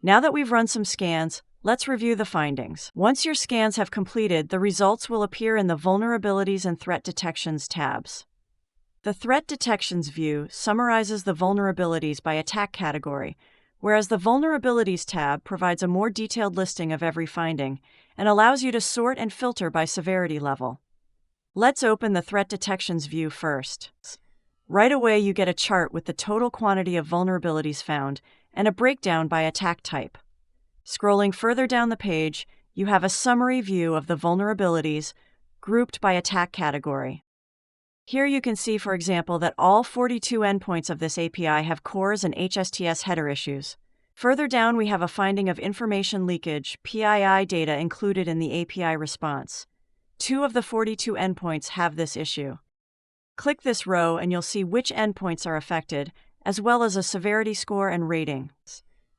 Now that we've run some scans, let's review the findings. Once your scans have completed, the results will appear in the Vulnerabilities and Threat Detections tabs. The Threat Detections view summarizes the vulnerabilities by attack category, whereas the Vulnerabilities tab provides a more detailed listing of every finding and allows you to sort and filter by severity level. Let's open the Threat Detections view first. Right away, you get a chart with the total quantity of vulnerabilities found and a breakdown by attack type. Scrolling further down the page, you have a summary view of the vulnerabilities grouped by attack category. Here you can see, for example, that all 42 endpoints of this API have CORS and HSTS header issues. Further down, we have a finding of information leakage, PII data included in the API response. 2 of the 42 endpoints have this issue. Click this row and you'll see which endpoints are affected, as well as a severity score and rating.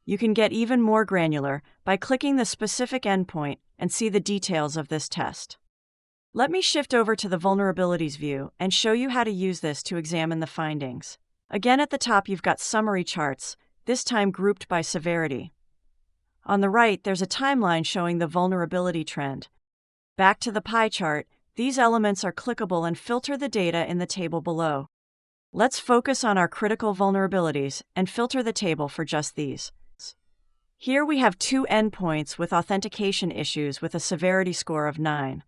You can get even more granular by clicking the specific endpoint and see the details of this test. Let me shift over to the Vulnerabilities view and show you how to use this to examine the findings. Again, at the top you've got summary charts, this time grouped by severity. On the right, there's a timeline showing the vulnerability trend. Back to the pie chart, these elements are clickable and filter the data in the table below. Let's focus on our critical vulnerabilities and filter the table for just these. Here we have 2 endpoints with authentication issues with a severity score of 9.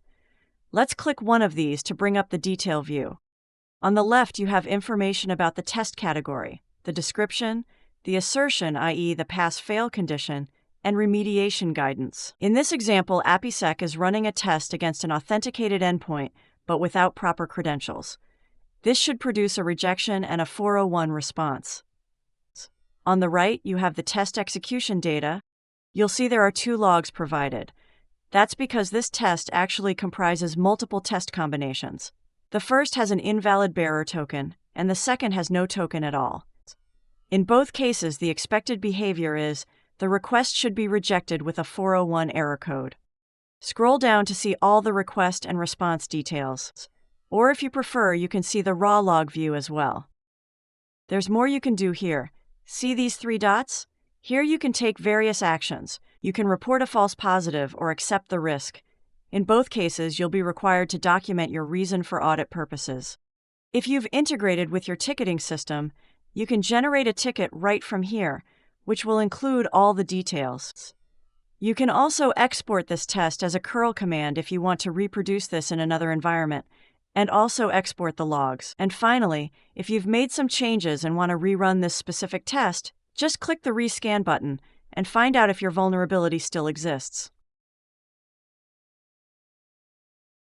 Let's click one of these to bring up the detail view. On the left, you have information about the test category, the description, the assertion, i.e. the pass-fail condition, and remediation guidance. In this example, AppSec is running a test against an authenticated endpoint, but without proper credentials. This should produce a rejection and a 401 response. On the right, you have the test execution data. You'll see there are 2 logs provided. That's because this test actually comprises multiple test combinations. The first has an invalid bearer token, and the second has no token at all. In both cases, the expected behavior is the request should be rejected with a 401 error code. Scroll down to see all the request and response details. Or if you prefer, you can see the raw log view as well. There's more you can do here. See these 3 dots? Here you can take various actions. You can report a false positive or accept the risk. In both cases, you'll be required to document your reason for audit purposes. If you've integrated with your ticketing system, you can generate a ticket right from here, which will include all the details. You can also export this test as a curl command if you want to reproduce this in another environment, and also export the logs. And finally, if you've made some changes and want to rerun this specific test, just click the rescan button and find out if your vulnerability still exists.